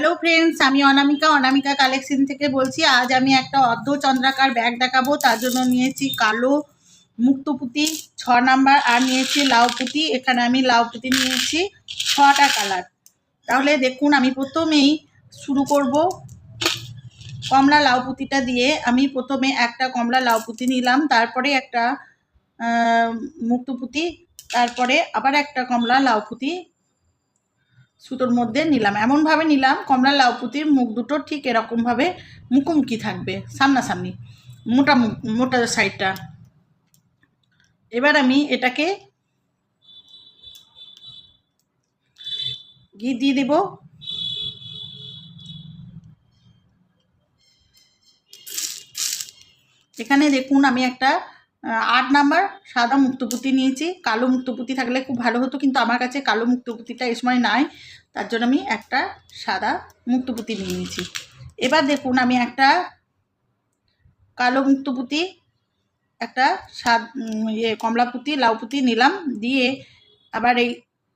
Hello friends, আমি অনামিকা collection থেকে বলছি। আজ আমি একটা অর্ধচন্দ্রাকার ব্যাগ দেখাবো। তার জন্য নিয়েছি কালো মুক্তপুতি 6 নাম্বার আর নিয়েছি লাউ পুঁতি। এখানে আমি লাউ পুঁতি নিয়েছি 6টা কালার। তাহলে দেখুন, আমি প্রথমেই শুরু করব কমলা লাউ পুঁতিটা দিয়ে। আমি প্রথমে একটা কমলা লাউ পুঁতি নিলাম, তারপরে একটা মুক্তপুতি, তারপরে আবার একটা কমলা লাউ পুঁতি সুতোর মধ্যে নিলাম। এমনভাবে নিলাম কমলা লাউ পুঁতির মুখ দুটো ঠিক এরকমভাবে মুখোমুখি থাকবে, সামনাসামনি, মোটা সাইডটা। এবার আমি এটাকে ঘি দিয়ে দেব। এখানে দেখুন, আমি একটা 8 নাম্বার সাদা মুক্তপুতি নিয়েছি। কালো মুক্তপুতি থাকলে খুব ভালো হতো, কিন্তু আমার কাছে কালো মুক্তপুতিটা এই সময় নাই, তার জন্য আমি একটা সাদা মুক্তপুতি নিয়ে নিয়েছি। এবার দেখুন, আমি একটা কালো মুক্তপুতি, একটা কমলা পুঁতি, লাউ পুঁতি নিলাম। দিয়ে আবার এই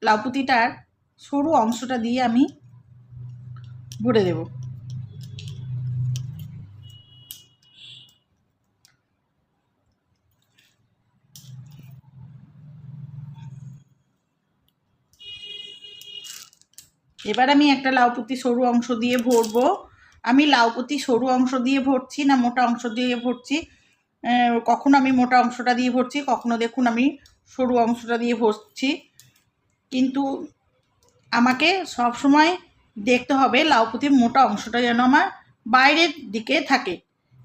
লাউ পুঁতিটার সরু অংশটা দিয়ে আমি ভরে দেব। এবার আমি একটা লাউ পুঁতি সরু অংশ দিয়ে ভরবো। আমি লাউ পুঁতি সরু অংশ দিয়ে ভরছি না মোটা অংশ দিয়ে ভরছি, কখনো আমি মোটা অংশটা দিয়ে ভরছি, কখনো দেখুন আমি সরু অংশটা দিয়ে ভরছি। কিন্তু আমাকে সব সময় দেখতে হবে লাউ পুঁতির মোটা অংশটা যেন আমার বাইরের দিকে থাকে।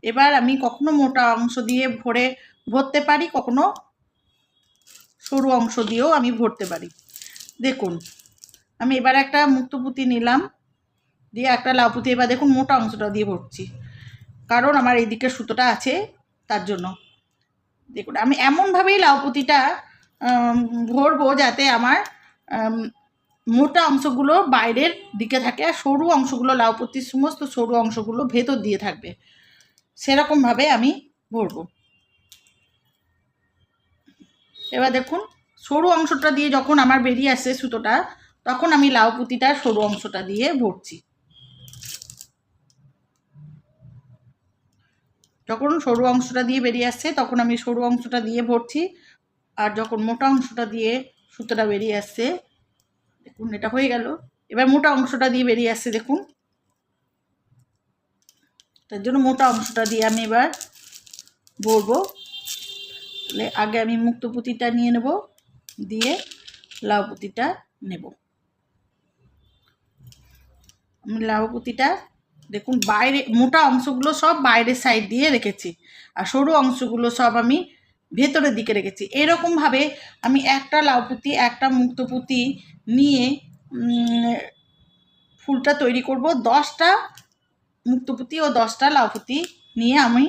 এবার আমি কখনো মোটা অংশ দিয়ে ভরতে পারি, কখনো সরু অংশ দিয়েও আমি ভরতে পারি। দেখুন, আমি এবার একটা মুক্তপুতি নিলাম, দিয়ে একটা লাউ পুঁতি এবার দেখুন মোটা অংশটা দিয়ে ভরছি, কারণ আমার এইদিকে সুতোটা আছে তার জন্য। দেখুন, আমি এমনভাবেই লাউ পুঁতিটা ভরবো যাতে আমার মোটা অংশগুলো বাইরের দিকে থাকে আর সরু অংশগুলো, লাউ পুঁতির সমস্ত সরু অংশগুলো ভেতর দিয়ে থাকবে, সেরকমভাবে আমি ভরবো। এবার দেখুন, সরু অংশটা দিয়ে যখন আমার বেরিয়ে আসছে সুতোটা, তখন আমি লাউ পুঁতিটার সরু অংশটা দিয়ে ভরছি। যখন সরু অংশটা দিয়ে বেরিয়ে আসছে তখন আমি সরু অংশটা দিয়ে ভরছি, আর যখন মোটা অংশটা দিয়ে সুতোটা বেরিয়ে আসছে, দেখুন এটা হয়ে গেল। এবার মোটা অংশটা দিয়ে বেরিয়ে আসছে, দেখুন, তার জন্য মোটা অংশটা দিয়ে আমি এবার ভরবো। তাহলে আগে আমি মুক্তপুতিটা নিয়ে নেব, দিয়ে লাউ পুঁতিটা নেব। আমি লাউ পুঁতিটা দেখুন বাইরে, মোটা অংশগুলো সব বাইরের সাইড দিয়ে রেখেছি, আর সরু অংশগুলো সব আমি ভেতরের দিকে রেখেছি। এরকমভাবে আমি একটা লাউ পুঁতি, একটা মুক্তপুতি নিয়ে ফুলটা তৈরি করব। 10টা মুক্তপুতি ও 10টা লাউ পুঁতি নিয়ে আমি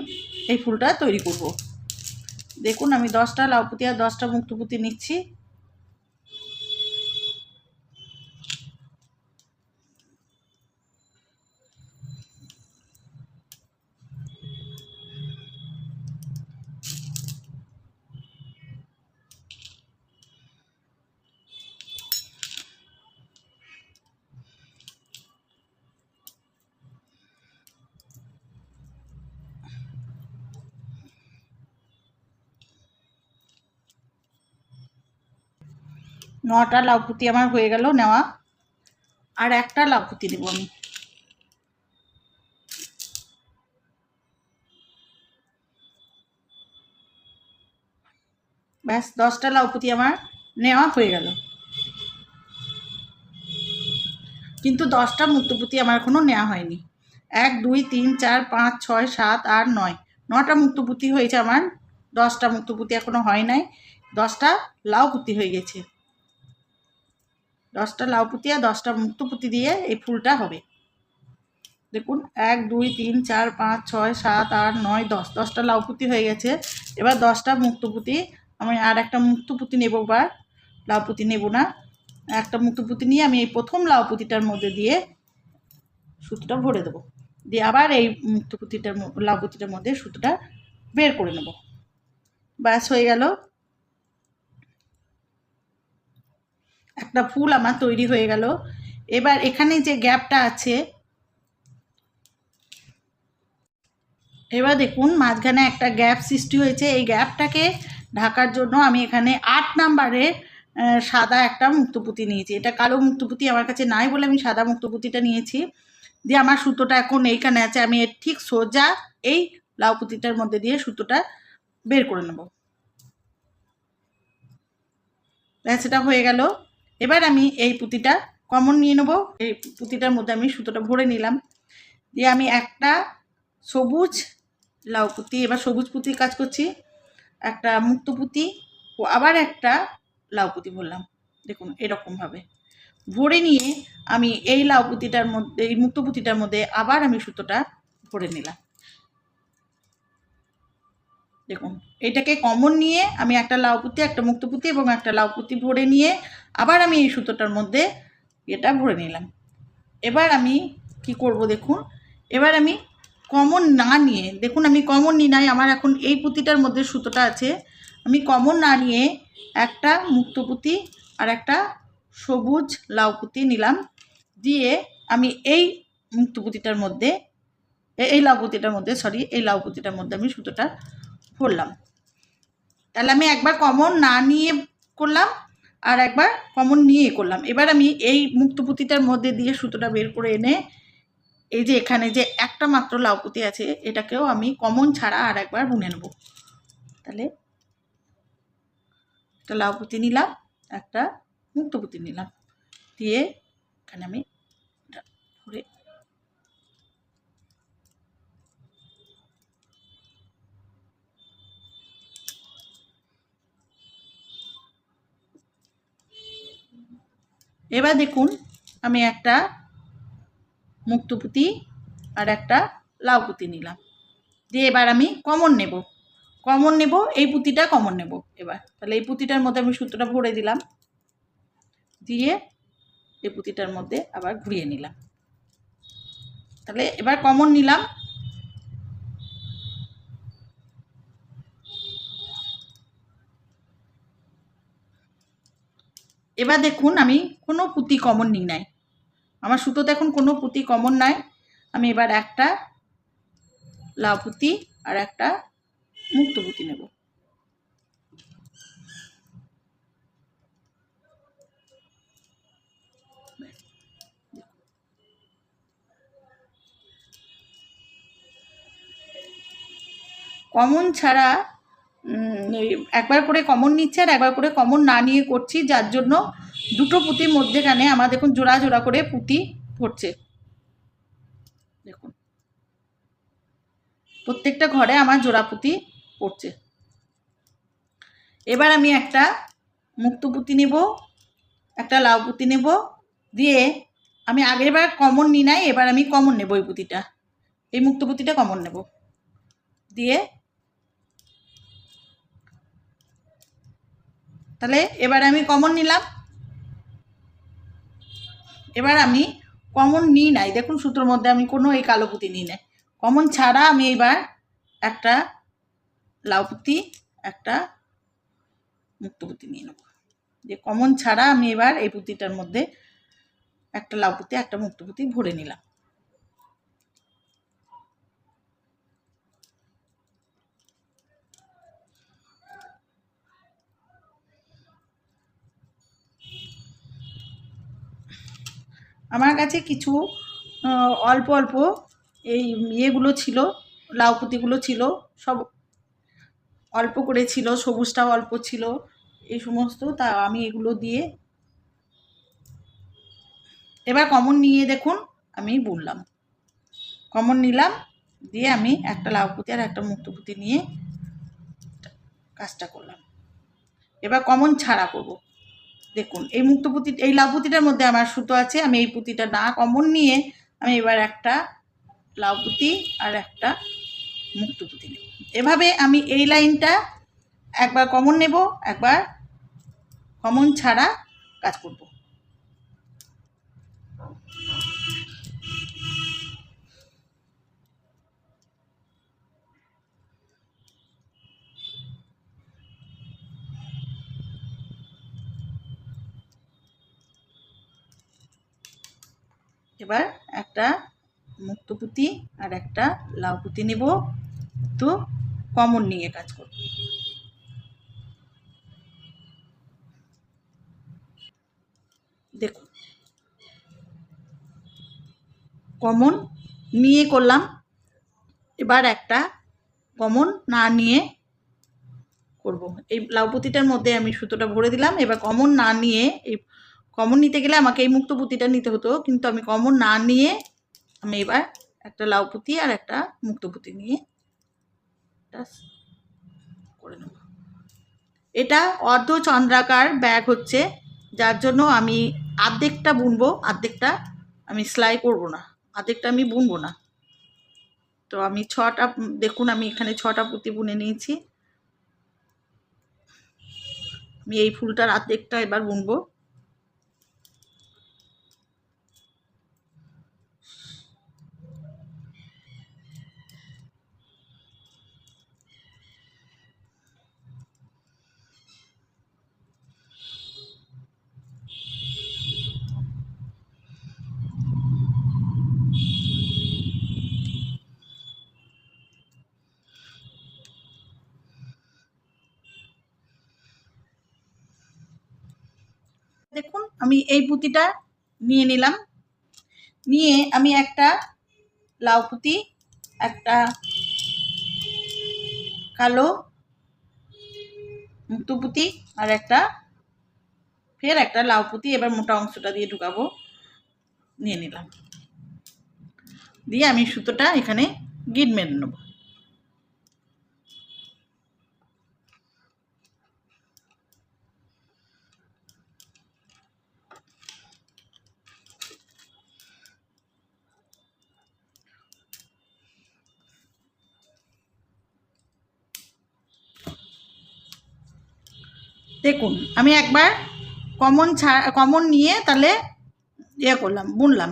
এই ফুলটা তৈরি করব। দেখুন, আমি 10টা লাউ পুঁতি আর 10টা মুক্তপুতি নিচ্ছি। নটা লাউ পুঁতি আমার হয়ে গেল নেওয়া, আর একটা লাউ পুঁতি দেবো আমি। ব্যাস, 10টা লাউ পুঁতি আমার নেওয়া হয়ে গেল। কিন্তু 10টা মুক্তপুতি আমার এখনো নেওয়া হয়নি। 1 2 3 4 5 6 7 8 9, 9টা মুক্তপুতি হয়েছে আমার। 10টা মুক্তপুতি এখনো হয় নাই, 10টা লাউ পুঁতি হয়ে গেছে। 10টা লাউ পুঁতি আর 10টা মুক্তপুতি দিয়ে এই ফুলটা হবে। দেখুন, 1 2 3 4 5 6 7 8 9 10, 10টা লাউ পুঁতি হয়ে গেছে। এবার 10টা মুক্তপুতি, আমি আর একটা মুক্তপুতি নেব। বা লাউ পুঁতি নেব না, একটা মুক্তপুতি নিয়ে আমি এই প্রথম লাউ পুঁতিটার মধ্যে দিয়ে সুতোটা ভরে দেবো, দিয়ে আবার এই লাউ পুঁতিটার মধ্যে সুতোটা বের করে নেব। ব্যাস, হয়ে গেল। একটা ফুল আমার তৈরি হয়ে গেল। এবার এখানে যে গ্যাপটা আছে এবার দেখুন মাঝখানে একটা গ্যাপ সৃষ্টি হয়েছে, এই গ্যাপটাকে ঢাকার জন্য আমি এখানে 8 নাম্বারের সাদা একটা মুক্তপুতি নিয়েছি। এটা কালো মুক্তপুতি আমার কাছে নাই বলে আমি সাদা মুক্তপুতিটা নিয়েছি। দিয়ে আমার সুতোটা এখন এইখানে আছে, আমি এর ঠিক সোজা এই লাউ পুঁতিটার মধ্যে দিয়ে সুতোটা বের করে নেব। সেটা হয়ে গেল। এবার আমি এই পুঁতিটা কমন নিয়ে নেব, এই পুঁতিটার মধ্যে আমি সুতোটা ভরে নিলাম। দিয়ে আমি একটা সবুজ লাউ পুঁতি, এবার সবুজ পুঁতির কাজ করছি, একটা মুক্ত পুঁতি ও আবার একটা লাউ পুঁতি ভরলাম। দেখুন এরকমভাবে ভরে নিয়ে আমি এই লাউ পুঁতিটার মধ্যে, এই মুক্ত পুঁতিটার মধ্যে আবার আমি সুতোটা ভরে নিলাম। দেখুন এটাকে কমন নিয়ে আমি একটা লাউ পুঁতি, একটা মুক্ত পুঁতি এবং একটা লাউ পুঁতি ভরে নিয়ে আবার আমি এই সুতোটার মধ্যে এটা ভরে নিলাম। এবার আমি কি করব দেখুন, এবার আমি কমন না নিয়ে, দেখুন আমি কমন নিই নাই, আমার এখন এই পুঁতিটার মধ্যে সুতোটা আছে, আমি কমন না নিয়ে একটা মুক্ত পুঁতি আর একটা সবুজ লাউ পুঁতি নিলাম। দিয়ে আমি এই মুক্ত পুঁতিটার মধ্যে, এই লাউ পুঁতিটার মধ্যে এই লাউ পুঁতিটার মধ্যে আমি সুতোটা ভরলাম। তাহলে আমি একবার কমন না নিয়ে করলাম আর একবার কমন নিয়ে করলাম। এবার আমি এই মুক্ত পুঁতিটার মধ্যে দিয়ে সুতোটা বের করে এনে এই যে এখানে যে একটা মাত্র লাউ পুঁতি আছে এটাকেও আমি কমন ছাড়া আর একবার বুনে নেব। তাহলে একটা লাউ পুঁতি নিলাম, একটা মুক্ত পুঁতি নিলাম, দিয়ে এখানে আমি ভরে এবার দেখুন আমি একটা মুক্ত পুঁতি আর একটা লাউ পুঁতি নিলাম। দিয়ে এবার আমি কমন নেব, এই পুঁতিটা কমন নেব এবার। তাহলে এই পুঁতিটার মধ্যে আমি সুতোটা ভরে দিলাম, দিয়ে এই পুঁতিটার মধ্যে আবার ঘুরিয়ে নিলাম। তাহলে এবার কমন নিলাম, এবার দেখুন আমি কোনো পুঁতি কমন নিই নাই, আমার সুতোতে এখন কোনো পুঁতি কমন নাই। আমি এবার একটা লাউ পুঁতি আর একটা মুক্ত পুঁতি নেব। কমন ছাড়া একবার করে কমন নিচ্ছে আর একবার করে কমন না নিয়ে করছি, যার জন্য দুটো পুঁতির মধ্যেখানে আমার দেখুন জোড়া জোড়া করে পুঁতি পড়ছে। দেখুন প্রত্যেকটা ঘরে আমার জোড়া পুঁতি পড়ছে। এবার আমি একটা মুক্ত পুঁতি নেব, একটা লাউ পুঁতি নেব, দিয়ে আমি আগেরবার কমন নিই নাই, এবার আমি কমন নেব এই পুঁতিটা, এই মুক্ত পুঁতিটা কমন নেব। দিয়ে তাহলে এবার আমি কমন নিলাম, এবার আমি কমন নিই নাই, দেখুন সুতোর মধ্যে আমি কোনো এই কালো পুঁতি নিই নাই, কমন ছাড়া আমি এবার একটা লাউ পুঁতি একটা মুক্ত পুঁতি নিয়ে নেব। যে কমন ছাড়া আমি এবার এই পুঁতিটার মধ্যে একটা লাউ পুঁতি একটা মুক্ত পুঁতি ভরে নিলাম। আমার কাছে কিছু অল্প অল্প এই ইয়েগুলো ছিল, লাউ পুঁতিগুলো ছিল, সব অল্প করে ছিল, সবুজটাও অল্প ছিল, এই সমস্ত, তা আমি এগুলো দিয়ে এবার কমন নিয়ে দেখুন আমি বুনলাম, কমন নিলাম, দিয়ে আমি একটা লাউ পুঁতি আর একটা মুক্ত পুঁতি নিয়ে কাজটা করলাম। এবার কমন ছাড়া করব। দেখুন এই মুক্ত পুঁতি, এই লাউ পুঁতিটার মধ্যে আমার সুতো আছে, আমি এই পুঁতিটা না কমন নিয়ে আমি এবার একটা লাউ পুঁতি আর একটা মুক্ত পুঁতি নেব। এভাবে আমি এই লাইনটা একবার কমন নেব, একবার কমন ছাড়া কাজ করব। এবার একটা মুক্ত পুঁতি আর একটা লাউ পুঁতি নেব, কিন্তু কমন নিয়ে কাজ করব। দেখুন কমন নিয়ে করলাম, এবার একটা কমন না নিয়ে করব। এই লাউপুতিটার মধ্যে আমি সুতোটা ভরে দিলাম। এবার কমন না নিয়ে, এই কমন নিতে গেলে আমাকে এই মুক্তপুতিটা নিতে হতো, কিন্তু আমি কমন না নিয়ে আমি এবার একটা লাউপুতি আর একটা মুক্তপুতি নিয়ে করে নেব। এটা অর্ধচন্দ্রাকার ব্যাগ হচ্ছে, যার জন্য আমি আর্ধেকটা বুনবো, আর্ধেকটা আমি সেলাই করব না, আর্ধেকটা আমি বুনবো না। তো আমি 6টা, দেখুন আমি এখানে 6টা পুঁতি বুনে নিয়েছি। আমি এই ফুলটার আর্ধেকটা এবার বুনবো। দেখুন আমি এই পুঁতিটা নিয়ে নিলাম, নিয়ে আমি একটা লাউ পুঁতি, একটা কালো মুক্তো পুঁতি আর একটা ফের একটা লাউ পুঁতি এবার মোটা অংশটা দিয়ে ঢুকাবো, নিয়ে নিলাম। দিয়ে আমি সুতোটা এখানে গিট মেরে নেব। দেখুন আমি একবার কমন নিয়ে তাহলে করলাম, বুনলাম।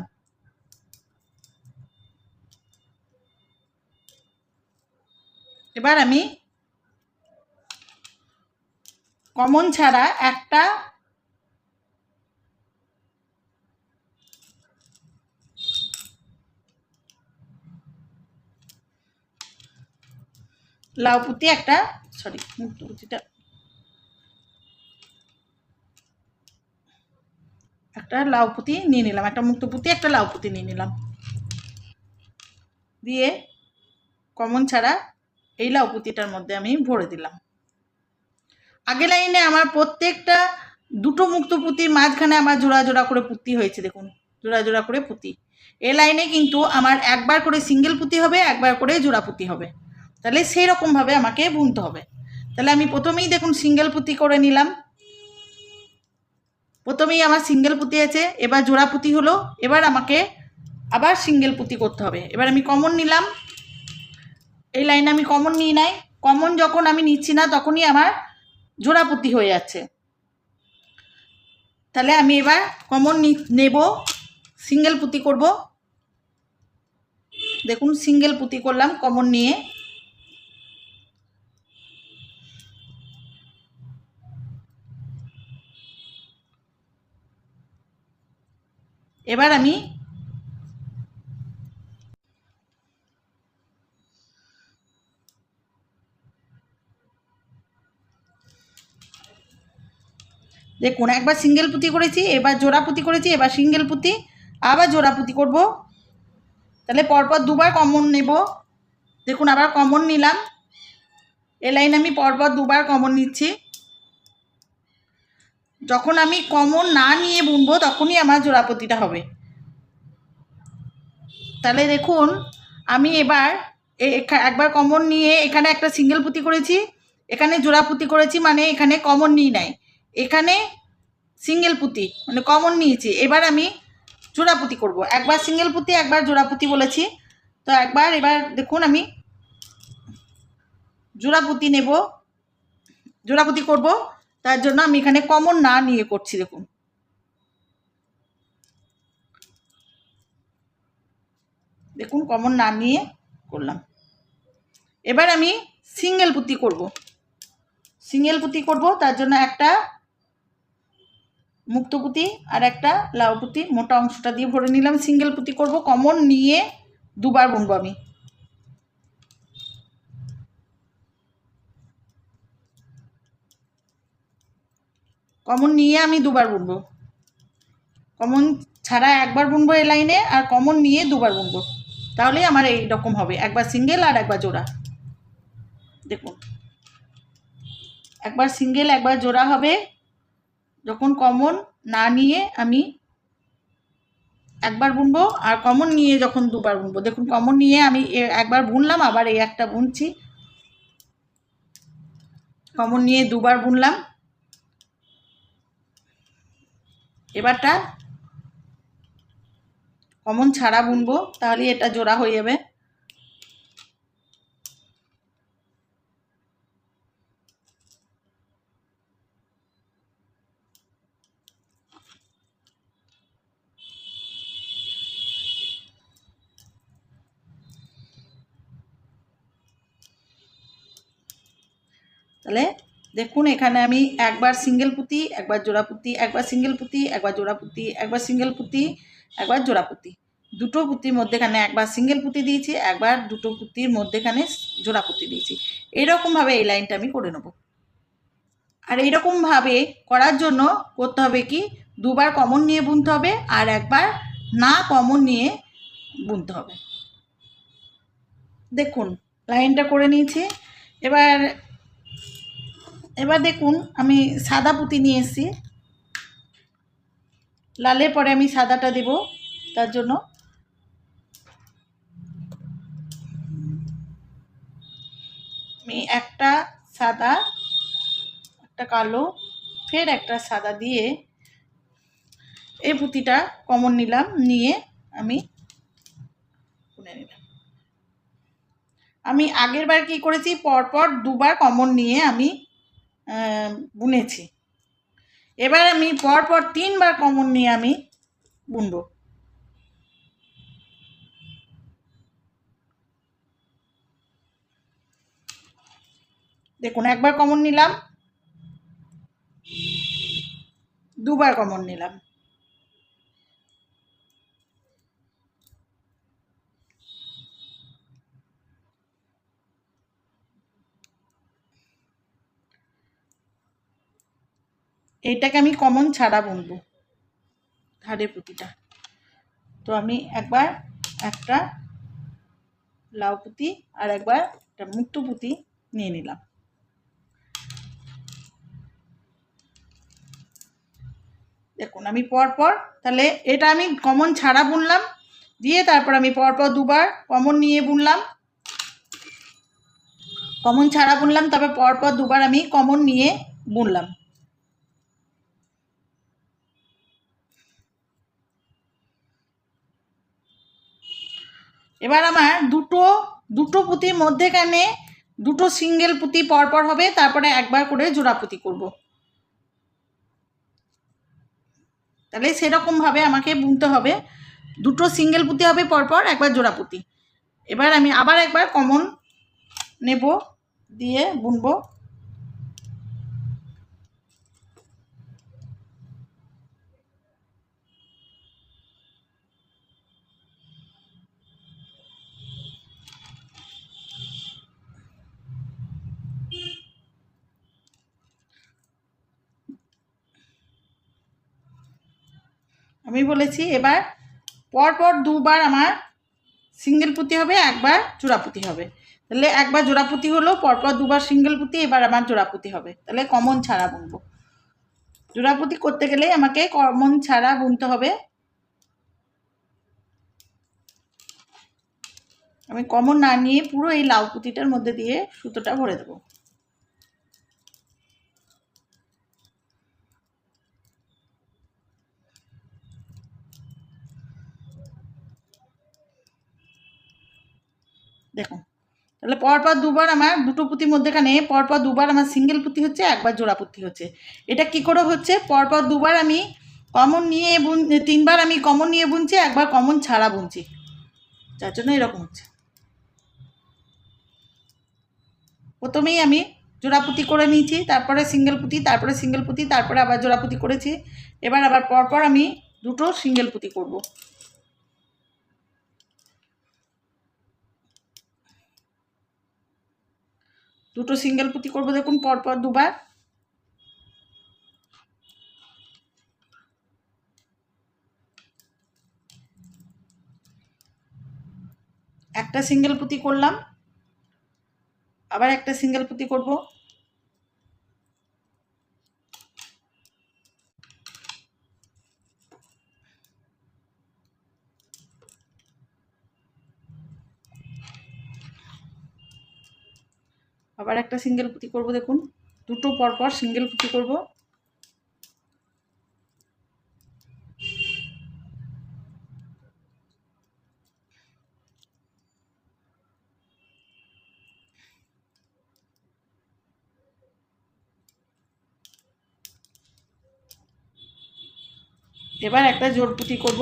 এবার আমি কমন ছাড়া একটা লাউ পুঁতি, একটা মুক্তো পুঁতিটা, একটা লাউ পুঁতি নিয়ে নিলাম, একটা মুক্তো পুঁতি একটা লাউ পুঁতি নিয়ে নিলাম। দিয়ে কমন ছাড়া এই লাউ পুঁতিটার মধ্যে আমি ভরে দিলাম। আগে লাইনে আমার প্রত্যেকটা দুটো মুক্তো পুঁতির মাঝখানে আমার জোড়া জোড়া করে পুঁতি হয়েছে, দেখুন জোড়া জোড়া করে পুঁতি। এ লাইনে কিন্তু আমার একবার করে সিঙ্গেল পুঁতি হবে, একবার করে জোড়া পুঁতি হবে, তাহলে সেই রকমভাবে আমাকে বুনতে হবে। তাহলে আমি প্রথমেই দেখুন সিঙ্গেল পুঁতি করে নিলাম, প্রথমেই আমার সিঙ্গেল পুঁতি আছে, এবার জোড়া পুঁতি হলো, এবার আমাকে আবার সিঙ্গেল পুঁতি করতে হবে। এবার আমি কমন নিলাম, এই লাইনে আমি কমন নিই নাই, কমন যখন আমি নিচ্ছি না তখনই আমার জোড়া পুঁতি হয়ে যাচ্ছে। তাহলে আমি এবার কমন নেব, সিঙ্গেল পুঁতি করব। দেখুন সিঙ্গেল পুঁতি করলাম কমন নিয়ে। এবার আমি দেখুন একবার সিঙ্গেল পুঁতি করেছি, এবার জোড়া পুঁতি করেছি, এবার সিঙ্গেল পুঁতি, আবার জোড়া পুঁতি করব। তাহলে পরপর দুবার কমন নেব। দেখুন আবার কমন নিলাম, এ লাইন আমি পরপর দুবার কমন নিচ্ছি। যখন আমি কমন না নিয়ে বুনবো তখনই আমার জোড়া পুঁতিটা হবে। তাহলে দেখুন আমি এবার একবার কমন নিয়ে এখানে একটা সিঙ্গেল পুঁতি করেছি, এখানে জোড়া পুঁতি করেছি, মানে এখানে কমন নিই নাই, এখানে সিঙ্গেল পুঁতি মানে কমন নিয়েছি। এবার আমি জোড়া পুঁতি করব, একবার সিঙ্গেল পুঁতি একবার জোড়া পুঁতি বলেছি, তো এবার দেখুন আমি জোড়া পুঁতি নেব, জোড়া পুঁতি করব, তার জন্য আমি এখানে কমন না নিয়ে করছি। দেখুন দেখুন কমন না নিয়ে করলাম। এবার আমি সিঙ্গেল পুঁতি করব, সিঙ্গেল পুঁতি করব, তার জন্য একটা মুক্তো পুঁতি আর একটা লাউ পুঁতি মোটা অংশটা দিয়ে ভরে নিলাম। সিঙ্গেল পুঁতি করব, কমন নিয়ে দুবার বুনবো আমি। কমন নিয়ে আমি দুবার বুনবো, কমন ছাড়া একবার বুনবো এই লাইনে, আর কমন নিয়ে দুবার বুনবো, তাহলেই আমার এই রকম হবে, একবার সিঙ্গেল আর একবার জোড়া। দেখুন, একবার সিঙ্গেল একবার জোড়া হবে যখন কমন না নিয়ে আমি একবার বুনবো, আর কমন নিয়ে যখন দুবার বুনবো। দেখুন, কমন নিয়ে আমি একবার বুনলাম, আবার এই একটা বুনছি, কমন নিয়ে দুবার বুনলাম। এবারটা কমন ছাড়া বুনবো, তাহলে এটা জোড়া হয়ে যাবে। তাহলে দেখুন, এখানে আমি একবার সিঙ্গেল পুঁতি, একবার জোড়া পুঁতি, একবার সিঙ্গেল পুঁতি, একবার জোড়া পুঁতি, একবার সিঙ্গেল পুঁতি, একবার জোড়া পুঁতি, দুটো পুঁতির মধ্যেখানে একবার সিঙ্গেল পুঁতি দিয়েছি, একবার দুটো পুঁতির মধ্যেখানে জোড়া পুঁতি দিয়েছি। এরকমভাবে এই লাইনটা আমি করে নেব। আর এইরকমভাবে করার জন্য করতে হবে কি, দুবার কমন নিয়ে বুনতে হবে, আর একবার না কমন নিয়ে বুনতে হবে। দেখুন, লাইনটা করে নিয়েছি। এবার এবার দেখুন, আমি সাদা পুঁতি নিয়ে এসেছি, লালের পরে আমি সাদাটা দেব। তার জন্য আমি একটা সাদা, একটা কালো, ফের একটা সাদা দিয়ে এই পুঁতিটা কমন নিলাম, নিয়ে আমি বুনে নিলাম। আমি আগের বার কী করেছি, পরপর দুবার কমন নিয়ে আমি বুনেছি। এবার আমি পরপর তিনবার কমন নিয়ে আমি বুনবো। দেখুন, একবার কমন নিলাম, দুবার কমন নিলাম, এইটাকে আমি কমন ছাড়া বুনবো, ধারের পুঁতিটা। তো আমি একবার একটা লাউ পুঁতি আর একবার একটা মুক্তো পুঁতি নিয়ে নিলাম। দেখুন, আমি পরপর, তাহলে এটা আমি কমন ছাড়া বুনলাম, দিয়ে তারপর আমি পরপর দুবার কমন নিয়ে বুনলাম, কমন ছাড়া বুনলাম, তারপর পরপর দুবার আমি কমন নিয়ে বুনলাম। এবার আমার দুটো দুটো পুঁতির মধ্যেখানে দুটো সিঙ্গেল পুঁতি পরপর হবে, তারপরে একবার করে জোড়া পুঁতি করব। তাহলে সেরকমভাবে আমাকে বুনতে হবে, দুটো সিঙ্গেল পুঁতি হবে পরপর, একবার জোড়া পুঁতি। এবার আমি আবার একবার কমন নেব, দিয়ে বুনবো। আমি বলেছি এবার পরপর দুবার আমার সিঙ্গেল পুঁতি হবে, একবার জোড়া পুঁতি হবে। তাহলে একবার জোড়া পুঁতি হলো, পরপর দুবার সিঙ্গেল পুঁতি, এবার আমার জোড়া পুঁতি হবে। তাহলে কমন ছাড়া বুনবো। জোড়া পুঁতি করতে গেলে আমাকে কমন ছাড়া বুনতে হবে। আমি কমন না নিয়ে পুরো এই লাউ পুঁতিটার মধ্যে দিয়ে সুতোটা ভরে দেবো। দেখুন, তাহলে পরপর দুবার আমার দুটো পুঁতির মধ্যেখানে পরপর দুবার আমার সিঙ্গেল পুঁতি হচ্ছে, একবার জোড়া পুঁতি হচ্ছে। এটা কি করে হচ্ছে, পরপর দুবার আমি কমন নিয়ে তিনবার আমি কমন নিয়ে বুনছি, একবার কমন ছাড়া বুনছি, যার জন্য এরকম হচ্ছে। প্রথমেই আমি জোড়া পুঁতি করে নিয়েছি, তারপরে সিঙ্গেল পুঁতি, তারপরে সিঙ্গেল পুঁতি, তারপরে আবার জোড়া পুঁতি করেছি। এবার আবার পরপর আমি দুটো সিঙ্গেল পুঁতি করব। দুটো সিঙ্গেল পুঁতি করব, দেখুন পরপর দুবার। একটা সিঙ্গেল পুঁতি করলাম, আবার একটা সিঙ্গেল পুঁতি করব, আবার একটা সিঙ্গেল পুঁতি করব। দেখুন দুটো পরপর সিঙ্গেল পুঁতি করব। এবার একটা জোড় পুঁতি করব,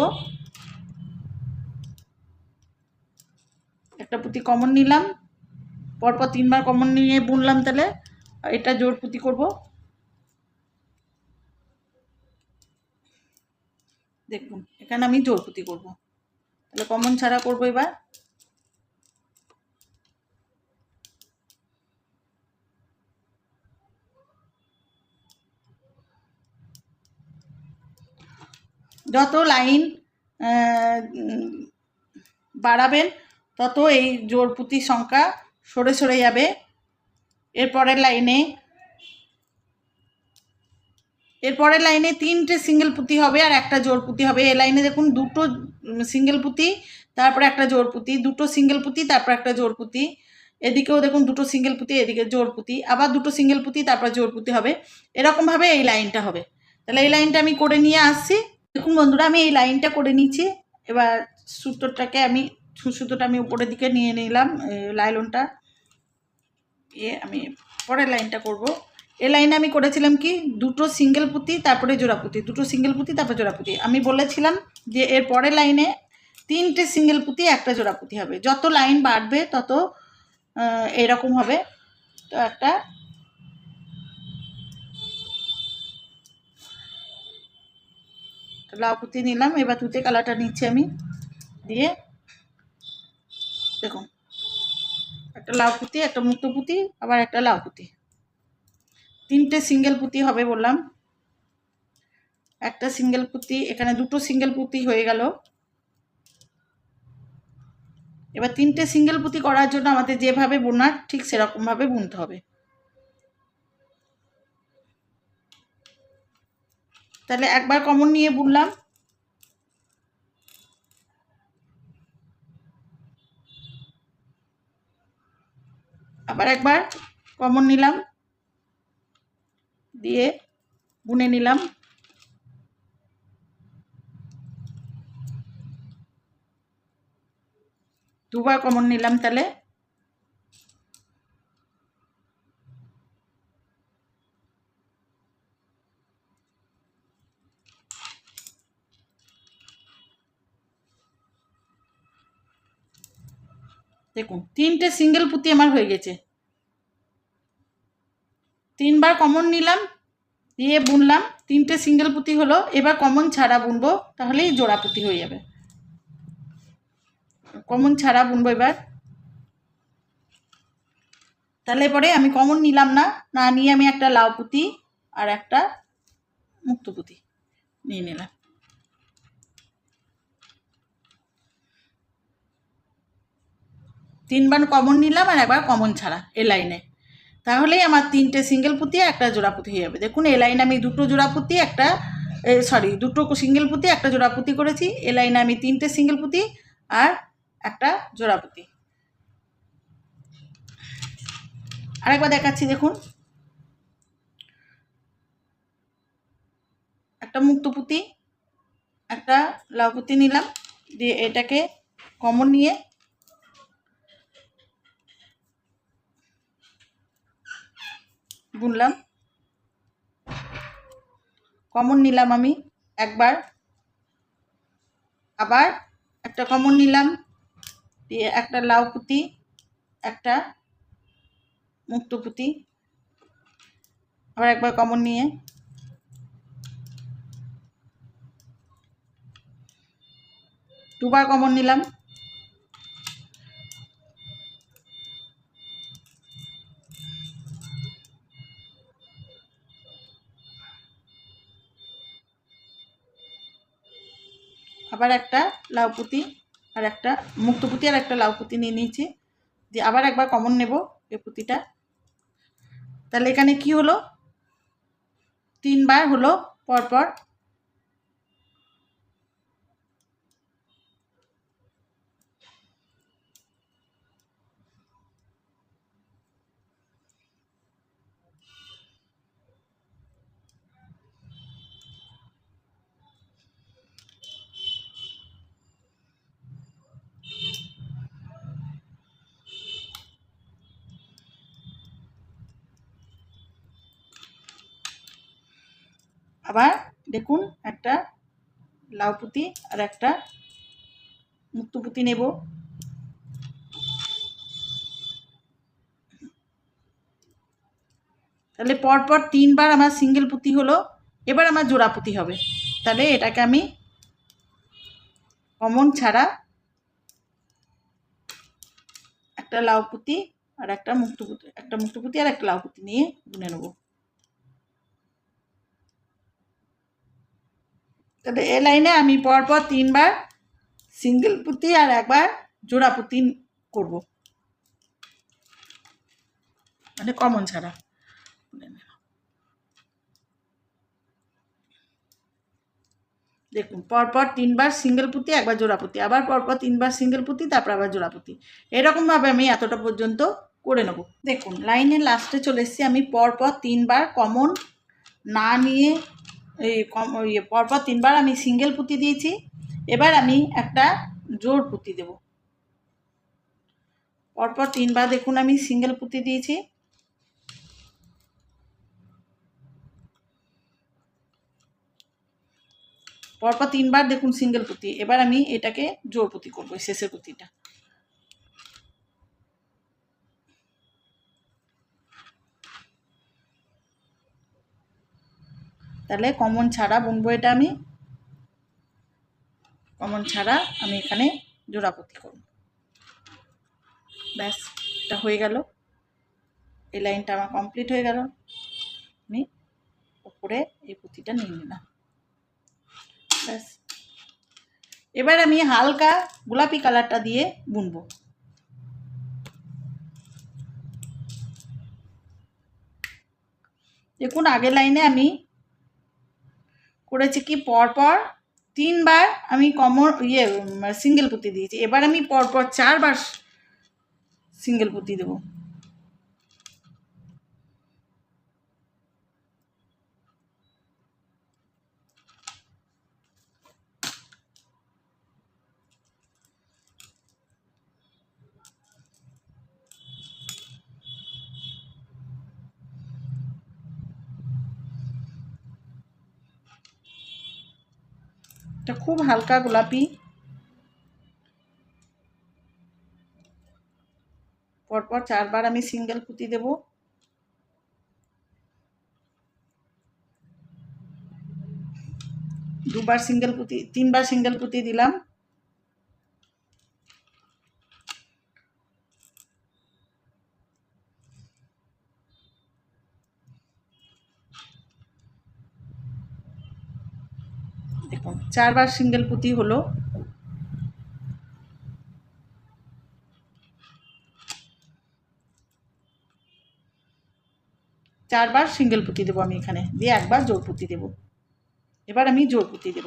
একটা পুঁতি কমন নিলাম, পরপর তিনবার কমন নিয়ে বুনলাম, তাহলে এটা জোড় পুঁতি করব। দেখুন এখানে আমি জোড় পুঁতি করব, তাহলে কমন ছাড়া করব। এবার যত লাইন বাড়াবেন তত এই জোড় পুঁতির সংখ্যা সরে সরে যাবে। এরপরের লাইনে তিনটে সিঙ্গেল পুঁতি হবে আর একটা জোড় পুঁতি হবে। এই লাইনে দেখুন দুটো সিঙ্গেল পুঁতি, তারপরে একটা জোড় পুঁতি, দুটো সিঙ্গেল পুঁতি, তারপর একটা জোড় পুঁতি। এদিকেও দেখুন দুটো সিঙ্গেল পুঁতি, এদিকে জোড় পুঁতি, আবার দুটো সিঙ্গেল পুঁতি, তারপর জোড় পুঁতি হবে। এরকমভাবে এই লাইনটা হবে। তাহলে এই লাইনটা আমি করে নিয়ে আসছি। দেখুন বন্ধুরা, আমি এই লাইনটা করে নিচ্ছি। এবার সুতোটা আমি উপরের দিকে নিয়ে নিলাম, লাইলনটা। আমি পরের লাইনটা করব। এই লাইনে আমি করেছিলাম কি, দুটো সিঙ্গেল পুঁতি তারপরে জোড়া পুঁতি, দুটো সিঙ্গেল পুঁতি তারপরে জোড়া পুঁতি। আমি বলেছিলাম যে এর পরের লাইনে তিনটে সিঙ্গেল পুঁতি একটা জোড়া পুঁতি হবে। যত লাইন বাড়বে তত এরকম হবে। তো একটা লাউ পুঁতি নিলাম, এবার তুতে কালারটা নিচ্ছি আমি, দিয়ে দেখুন একটা লাউ পুঁতি, একটা মুক্তো পুঁতি, আবার একটা লাউ পুঁতি, তিনটে সিঙ্গেল পুঁতি হবে বললাম। একটা সিঙ্গেল পুঁতি, এখানে দুটো সিঙ্গেল পুঁতি হয়ে গেল। এবার তিনটে সিঙ্গেল পুঁতি করার জন্য আমাদের যেভাবে বোনার ঠিক সেরকমভাবে বুনতে হবে। তাহলে একবার কমন নিয়ে বুনলাম, আবার একবার কমন নিলাম, দিয়ে বুনে নিলাম। দুবার কমন নিলাম, তাহলে দেখুন তিনটে সিঙ্গেল পুঁতি আমার হয়ে গেছে। তিনবার কমন নিলাম, দিয়ে বুনলাম, তিনটে সিঙ্গেল পুঁতি হলো। এবার কমন ছাড়া বুনবো, তাহলেই জোড়া পুঁতি হয়ে যাবে। কমন ছাড়া বুনবো এবার। তাহলে পরে আমি কমন নিলাম না নিয়ে আমি একটা লাউ পুঁতি আর একটা মুক্তো পুঁতি নিয়ে নিলাম। তিনবার কমন নিলাম আর একবার কমন ছাড়া এ লাইনে, তাহলেই আমার তিনটে সিঙ্গেল পুঁতি আর একটা জোড়া পুঁতি হয়ে যাবে। দেখুন এই লাইনে আমি দুটো জোড়া পুঁতি দুটো সিঙ্গেল পুঁতি একটা জোড়া পুঁতি করেছি। এ লাইনে আমি তিনটে সিঙ্গেল পুঁতি আর একটা জোড়া পুঁতি। আরেকবার দেখাচ্ছি, দেখুন একটা মুক্তো পুঁতি, একটা লাউ পুঁতি নিলাম, দিয়ে এটাকে কমন নিয়ে বুনলাম। কমন নিলাম আমি একবার, আবার একটা কমন নিলাম, দিয়ে একটা লাউ পুঁতি, একটা মুক্তো পুঁতি, আবার একবার কমন নিয়ে দুবার কমন নিলাম, আবার একটা লাউ পুঁতি আর একটা মুক্ত পুঁতি আর একটা লাউ পুঁতি নিয়ে নিয়েছি, দিয়ে আবার একবার কমন নেব এই পুঁতিটা। তাহলে এখানে কি হলো, 3 বার হলো পরপর। আবার দেখুন একটা লাউ পুঁতি আর একটা মুক্ত পুঁতি নেব। তাহলে পরপর 3 বার আমার সিঙ্গেল পুঁতি হলো, এবার আমার জোড়া পুঁতি হবে। তাহলে এটাকে আমি কমন ছাড়া একটা লাউ পুঁতি আর একটা মুক্ত পুঁতি আর একটা লাউ পুঁতি নিয়ে বুনে নেব। তাহলে এই লাইনে আমি পরপর 3 বার সিঙ্গেল পুঁতি আর একবার জোড়া পুঁতি করব, মানে কমন ছাড়া। দেখুন পরপর 3 বার সিঙ্গেল পুঁতি একবার জোড়া পুঁতি, আবার পরপর 3 বার সিঙ্গেল পুঁতি, তারপর আবার জোড়া পুঁতি, এরকমভাবে আমি এতটা পর্যন্ত করে নেব। দেখুন লাইনের লাস্টে চলে এসেছি, আমি পরপর 3 বার কমন না নিয়ে পরপর 3 বার আমি সিঙ্গেল পুঁতি দিয়েছি। এবার আমি একটা জোড় পুঁতি দেব। পরপর 3 বার দেখুন আমি সিঙ্গেল পুঁতি দিয়েছি, পরপর 3 বার দেখুন সিঙ্গেল পুঁতি। এবার আমি এটাকে জোড় পুঁতি করবো, শেষের পুঁতিটা। তাহলে কমন ছাড়া বুনবো এটা, আমি কমন ছাড়া আমি এখানে জোড়া পুঁতি করব। ব্যাস এটা হয়ে গেল, এই লাইনটা আমার কমপ্লিট হয়ে গেল। আমি উপরে এই পুঁতিটা নিয়ে নিলাম, ব্যাস। এবার আমি হালকা গোলাপি কালারটা দিয়ে বুনবো। দেখুন আগের লাইনে আমি করেছি কি পরপর 3 বার আমি কমন সিঙ্গেল পুঁতি দিয়েছি, এবার আমি পরপর 4 বার সিঙ্গেল পুঁতি দেব। এটা খুব হালকা গোলাপি, পরপর 4 বার আমি সিঙ্গেল পুঁতি দেব। দুবার সিঙ্গেল পুঁতি, 3 বার সিঙ্গেল পুঁতি দিলাম। দেখুন 4 বার সিঙ্গেল পুঁতি হলো। চারবার সিঙ্গেল পুঁতি দেবো আমি এখানে, দিয়ে একবার জোড় পুঁতি দেব। এবার আমি জোড় পুঁতি দেব।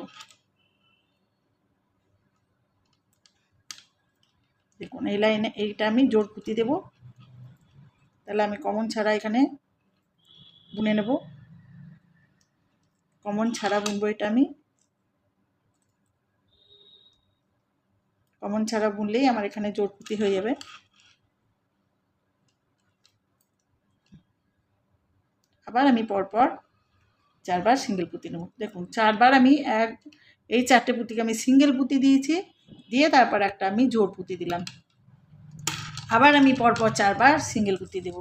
দেখুন এই লাইনে এইটা আমি জোড় পুঁতি দেব। তাহলে আমি কমন ছাড়া এখানে বুনে নেব, কমন ছাড়া বুনবো এটা আমি। কমন ছাড়া বুনলেই আমার এখানে জোড় পুঁতি হয়ে যাবে। আবার আমি পরপর 4 বার সিঙ্গেল পুঁতি নেব। দেখুন 4 বার আমি এই 4টে পুঁতিকে আমি সিঙ্গেল পুঁতি দিয়েছি, দিয়ে তারপর একটা আমি জোড় পুঁতি দিলাম। আবার আমি পরপর 4 বার সিঙ্গেল পুঁতি দেব,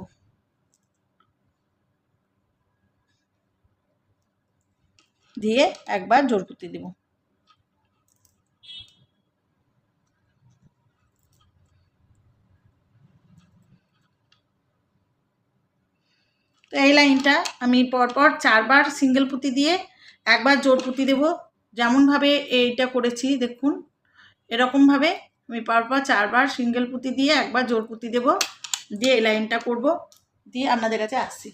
দিয়ে একবার জোড় পুঁতি দেব। তো এই লাইনটা আমি পরপর 4 বার সিঙ্গেল পুঁতি দিয়ে একবার জোড় পুঁতি দেব। যেমনভাবে এইটা করেছি দেখুন, এরকমভাবে আমি পরপর 4 বার সিঙ্গেল পুঁতি দিয়ে একবার জোর পুঁতি দেব, দিয়ে এই লাইনটা করব, দিয়ে আপনাদের কাছে আসছি।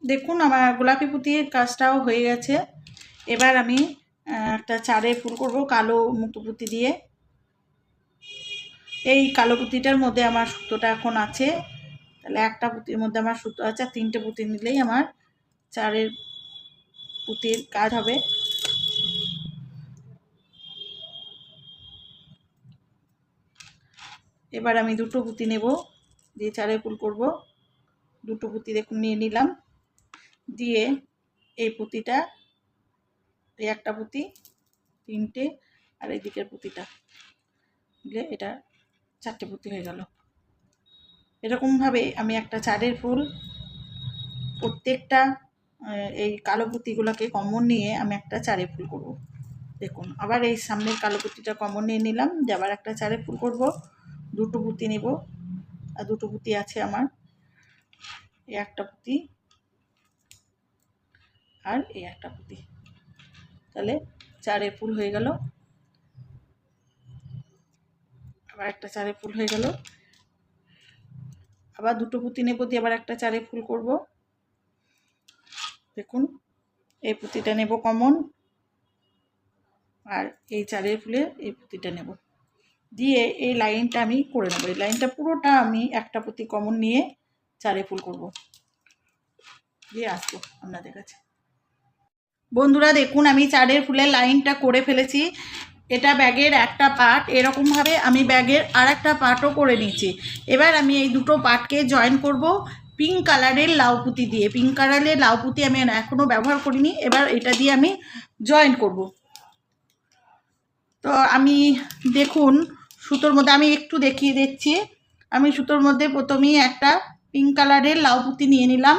দেখুন আমার গোলাপি পুঁতির কাজটাও হয়ে গেছে। এবার আমি একটা চারের ফুল করব কালো মুক্তো পুঁতি দিয়ে। এই কালো পুঁতিটার মধ্যে আমার সুতোটা এখন আছে, তাহলে একটা পুঁতির মধ্যে আমার সুতো আছে, 3টে পুঁতি নিলেই আমার চারের পুঁতির কাজ হবে। এবার আমি 2টো পুঁতি নেব, দিয়ে চারের ফুল করব। 2টো পুঁতি দেখুন নিয়ে নিলাম, দিয়ে এই পুঁতিটা, এই একটা পুঁতি, 3টে, আর এই দিকের পুঁতিটা দিলে এটা 4টে পুঁতি হয়ে গেল। এরকমভাবে আমি একটা চারের ফুল প্রত্যেকটা এই কালো পুঁতিগুলোকে কমন নিয়ে আমি একটা চারের ফুল করব। দেখুন আবার এই সামনের কালো পুঁতিটা কমন নিয়ে নিলাম, যে আবার একটা চারের ফুল করব। 2টো পুঁতি নেব, আর 2টো পুঁতি আছে আমার, এই একটা পুঁতি আর এই একটা পুঁতি, তাহলে চারের ফুল হয়ে গেল। আবার একটা চারের ফুল হয়ে গেল। আবার 2টো পুঁতি নেব, দিয়ে আবার একটা চারের ফুল করব। দেখুন এই পুঁতিটা নেব কমন, আর এই চারের ফুলের এই পুঁতিটা নেব, দিয়ে এই লাইনটা আমি করে নেব। এই লাইনটা পুরোটা আমি একটা পুঁতি কমন নিয়ে চারের ফুল করব, দিয়ে আসবো আপনাদের কাছে। বন্ধুরা দেখুন আমি চারের ফুলের লাইনটা করে ফেলেছি। এটা ব্যাগের একটা পার্ট, এরকমভাবে আমি ব্যাগের আর একটা পার্টও করে নিয়েছি। এবার আমি এই 2টো পার্টকে জয়েন করব পিঙ্ক কালারের লাউ পুঁতি দিয়ে। পিঙ্ক কালারের লাউ পুঁতি আমি এখনও ব্যবহার করিনি, এবার এটা দিয়ে আমি জয়েন করব। তো আমি দেখুন সুতোর মধ্যে আমি একটু দেখিয়ে দিচ্ছি। আমি সুতোর মধ্যে প্রথমেই একটা পিঙ্ক কালারের লাউ পুঁতি নিয়ে নিলাম,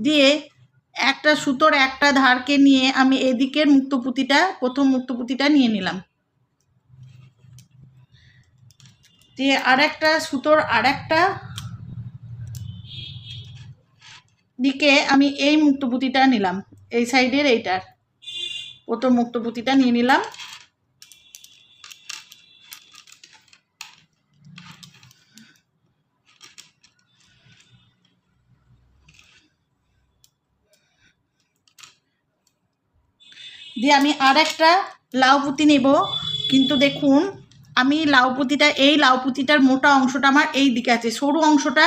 দিয়ে একটা সুতোর একটা ধারকে নিয়ে আমি এদিকের মুক্তো পুঁতিটা, প্রথম মুক্তো পুঁতিটা নিয়ে নিলাম, দিয়ে আরেকটা সুতোর আরেকটা দিকে আমি এই মুক্তো পুঁতিটা নিলাম, এই সাইডের এইটার প্রথম মুক্তো পুঁতিটা নিয়ে নিলাম, দিয়ে আমি আরেকটা লাউ পুঁতি নেব। কিন্তু দেখুন আমি লাউ পুঁতিটা, এই লাউ পুঁতিটার মোটা অংশটা আমার এই দিকে আছে, সরু অংশটা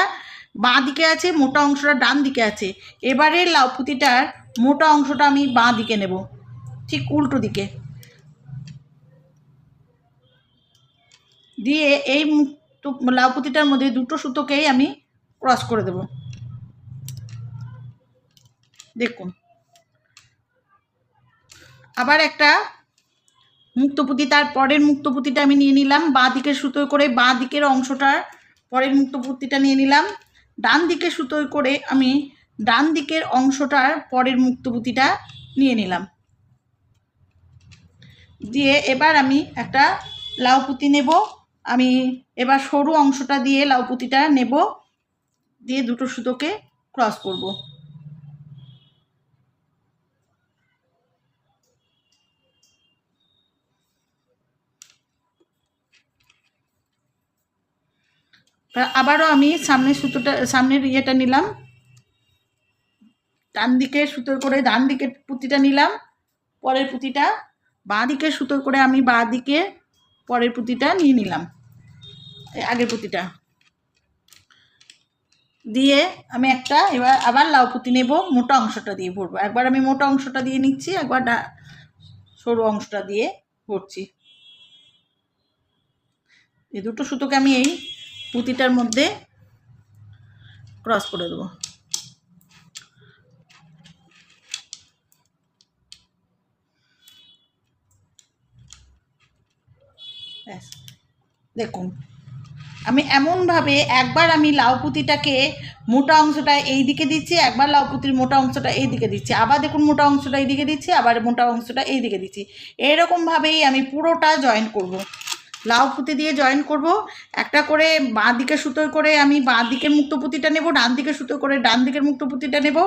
বাঁ দিকে আছে, মোটা অংশটা ডান দিকে আছে। এবারে লাউ পুঁতিটার মোটা অংশটা আমি বাঁ দিকে নেব, ঠিক উল্টো দিকে, দিয়ে এই লাউ পুঁতিটার মধ্যে 2টো সুতোকেই আমি ক্রস করে দেব। দেখুন আবার একটা মুক্তো পুঁতি, তার পরের মুক্তো পুঁতিটা আমি নিয়ে নিলাম, বাঁ দিকের সুতোয় করে বাঁ দিকের অংশটার পরের মুক্তো পুঁতিটা নিয়ে নিলাম, ডান দিকের সুতোয় করে আমি ডান দিকের অংশটার পরের মুক্তো পুঁতিটা নিয়ে নিলাম, দিয়ে এবার আমি একটা লাউ পুঁতি নেব। আমি এবার সরু অংশটা দিয়ে লাউ পুঁতিটা নেব, দিয়ে 2টো সুতোকে ক্রস করব। আবারও আমি সামনের সুতোটা, সামনের ইয়েটা নিলাম, ডান দিকে সুতোয় করে ডান দিকের পুঁতিটা নিলাম, পরের পুঁতিটা বাঁ দিকের সুতোয় করে আমি বাঁ দিকে পরের পুঁতিটা নিয়ে নিলাম, আগের পুঁতিটা দিয়ে আমি একটা এবার আবার লাউ পুঁতি নেব, মোটা অংশটা দিয়ে ভরবো। একবার আমি মোটা অংশটা দিয়ে নিচ্ছি, একবার সরু অংশটা দিয়ে ভরছি। এই 2টো সুতোকে আমি এই পুঁতিটার মধ্যে ক্রস করে দেবো। ব্যাস দেখুন আমি এমনভাবে একবার আমি লাউ পুঁতিটাকে মোটা অংশটা এই দিকে দিচ্ছি, একবার লাউ পুঁতির মোটা অংশটা এই দিকে দিচ্ছি, আবার দেখুন মোটা অংশটা এই দিকে দিচ্ছি, আবার মোটা অংশটা এই দিকে দিচ্ছি। এরকমভাবেই আমি পুরোটা জয়েন করব, লাউ পুঁতি দিয়ে জয়েন করব। একটা করে বাঁ দিকে সুতোয় করে আমি বাঁ দিকের মুক্তো পুঁতিটা নেব, ডান দিকে সুতো করে ডান দিকের মুক্তো পুঁতিটা নেব,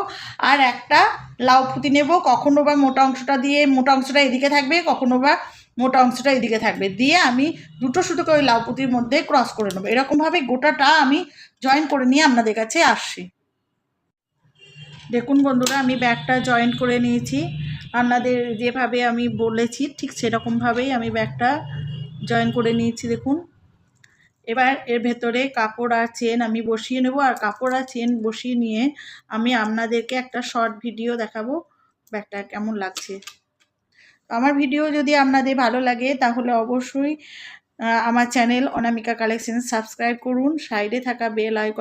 আর একটা লাউ পুঁতি নেব। কখনো বা মোটা অংশটা দিয়ে মোটা অংশটা এদিকে থাকবে, কখনো বা মোটা অংশটা এদিকে থাকবে। দিয়ে আমি দুটো সুতোকে ওই লাউপুতির মধ্যে ক্রস করে নেবো। এরকমভাবে গোটাটা আমি জয়েন করে নিয়ে আপনাদের কাছে আসছি। দেখুন বন্ধুরা, আমি ব্যাগটা জয়েন করে নিয়েছি। আপনাদের যেভাবে আমি বলেছি ঠিক সেরকমভাবেই আমি ব্যাগটা জয়েন করে নিয়েছি। দেখুন, এবার এর ভেতরে কাপড় আর চেন আমি বসিয়ে নেব। আর কাপড় আর চেন বসিয়ে নিয়ে আমি আপনাদেরকে একটা শর্ট ভিডিও দেখাবো ব্যাগটা কেমন লাগছে। আমার ভিডিও যদি আপনাদের ভালো লাগে তাহলে অবশ্যই আমার চ্যানেল অনামিকা কালেকশন সাবস্ক্রাইব করুন। সাইডে থাকা বেল আইকন